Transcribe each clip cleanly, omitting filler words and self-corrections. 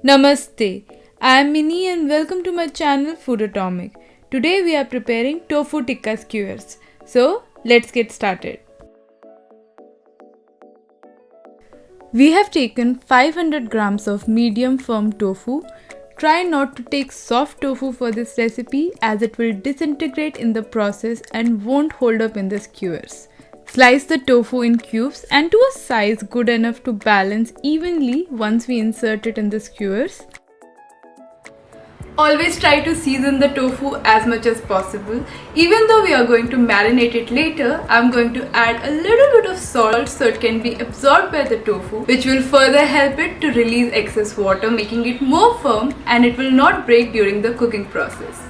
Namaste, I am Mini and welcome to my channel Foodotomic. Today we are preparing Tofu Tikka Skewers. So let's get started. We have taken 500 grams of medium firm tofu. Try not to take soft tofu for this recipe as it will disintegrate in the process and won't hold up in the skewers. Slice the tofu in cubes and to a size good enough to balance evenly once we insert it in the skewers. Always try to season the tofu as much as possible. Even though we are going to marinate it later, I am going to add a little bit of salt so it can be absorbed by the tofu, which will further help it to release excess water, making it more firm, and it will not break during the cooking process.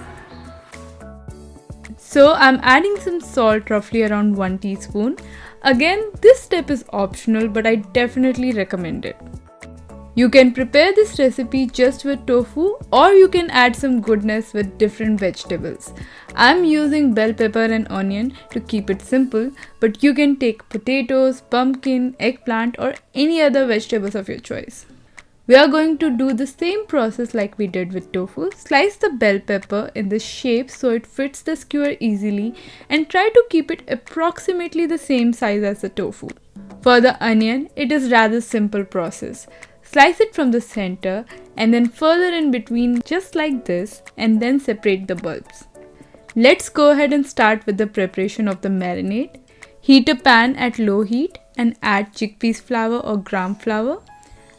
So I'm adding some salt, roughly around 1 teaspoon. Again, this step is optional, but I definitely recommend it. You can prepare this recipe just with tofu, or you can add some goodness with different vegetables. I'm using bell pepper and onion to keep it simple, but you can take potatoes, pumpkin, eggplant, or any other vegetables of your choice. We are going to do the same process like we did with tofu. Slice the bell pepper in this shape so it fits the skewer easily, and try to keep it approximately the same size as the tofu. For the onion, it is rather simple process. Slice it from the center and then further in between just like this, and then separate the bulbs. Let's go ahead and start with the preparation of the marinade. Heat a pan at low heat and add chickpeas flour or gram flour.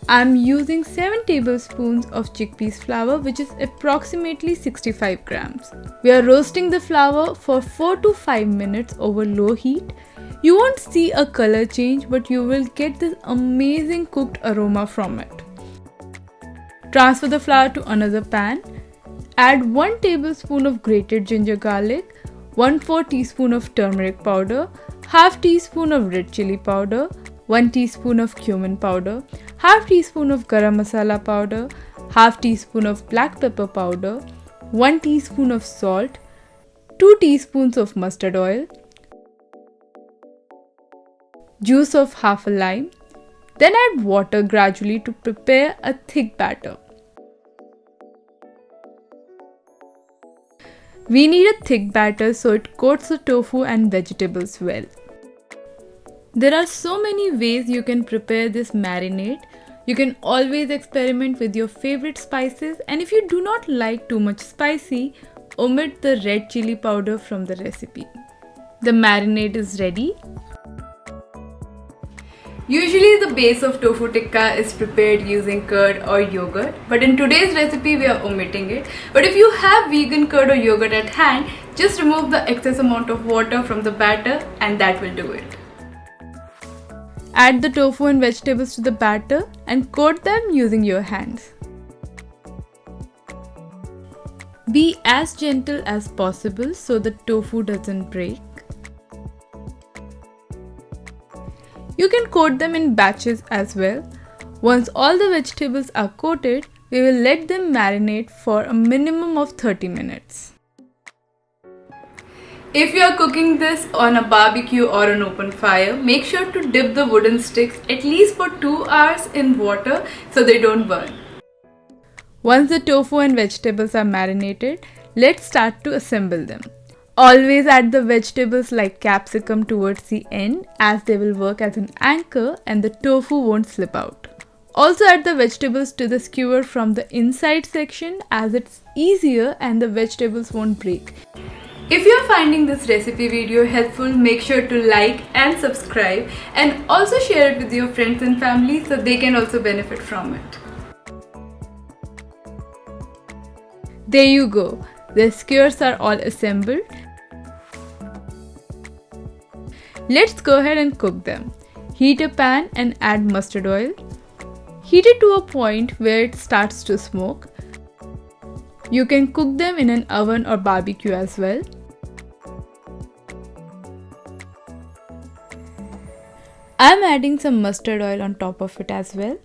I am using 7 tablespoons of chickpeas flour, which is approximately 65 grams. We are roasting the flour for 4 to 5 minutes over low heat. You won't see a color change, but you will get this amazing cooked aroma from it. Transfer the flour to another pan. Add 1 tablespoon of grated ginger garlic, 1/4 teaspoon of turmeric powder, half teaspoon of red chili powder, 1 teaspoon of cumin powder, half teaspoon of garam masala powder, half teaspoon of black pepper powder, 1 teaspoon of salt, 2 teaspoons of mustard oil, juice of half a lime. Then add water gradually to prepare a thick batter. We need a thick batter so it coats the tofu and vegetables well. There are so many ways you can prepare this marinade. You can always experiment with your favorite spices, and if you do not like too much spicy, omit the red chili powder from the recipe. The marinade is ready. Usually the base of tofu tikka is prepared using curd or yogurt, but in today's recipe we are omitting it. But if you have vegan curd or yogurt at hand, just remove the excess amount of water from the batter and that will do it. Add the tofu and vegetables to the batter and coat them using your hands. Be as gentle as possible so the tofu doesn't break. You can coat them in batches as well. Once all the vegetables are coated, we will let them marinate for a minimum of 30 minutes. If you are cooking this on a barbecue or an open fire, make sure to dip the wooden sticks at least for 2 hours in water so they don't burn. Once the tofu and vegetables are marinated, let's start to assemble them. Always add the vegetables like capsicum towards the end as they will work as an anchor and the tofu won't slip out. Also add the vegetables to the skewer from the inside section as it's easier and the vegetables won't break. If you are finding this recipe video helpful, make sure to like and subscribe, and also share it with your friends and family so they can also benefit from it. There you go, the skewers are all assembled. Let's go ahead and cook them. Heat a pan and add mustard oil. Heat it to a point where it starts to smoke. You can cook them in an oven or barbecue as well. I'm adding some mustard oil on top of it as well.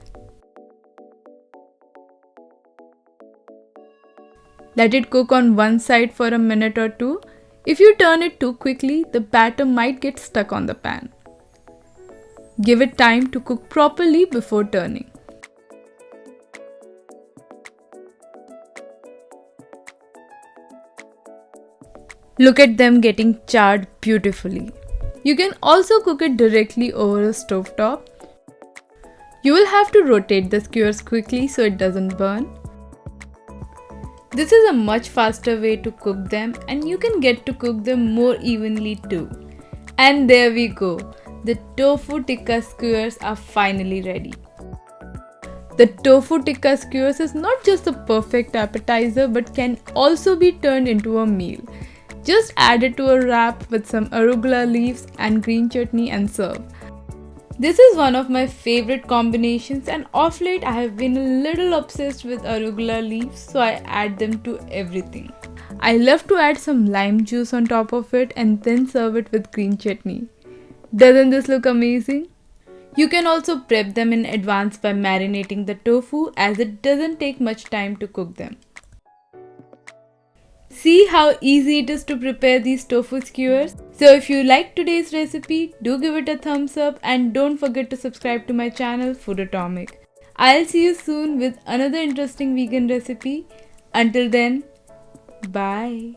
Let it cook on one side for a minute or two. If you turn it too quickly, the batter might get stuck on the pan. Give it time to cook properly before turning. Look at them getting charred beautifully. You can also cook it directly over a stovetop. You will have to rotate the skewers quickly so it doesn't burn. This is a much faster way to cook them, and you can get to cook them more evenly too. And there we go. The Tofu Tikka Skewers are finally ready. The Tofu Tikka Skewers is not just the perfect appetizer but can also be turned into a meal. Just add it to a wrap with some arugula leaves and green chutney and serve. This is one of my favorite combinations, and of late I have been a little obsessed with arugula leaves, so I add them to everything. I love to add some lime juice on top of it and then serve it with green chutney. Doesn't this look amazing? You can also prep them in advance by marinating the tofu, as it doesn't take much time to cook them. See how easy it is to prepare these tofu skewers? So if you liked today's recipe, do give it a thumbs up and don't forget to subscribe to my channel Foodotomic. I'll see you soon with another interesting vegan recipe. Until then, bye.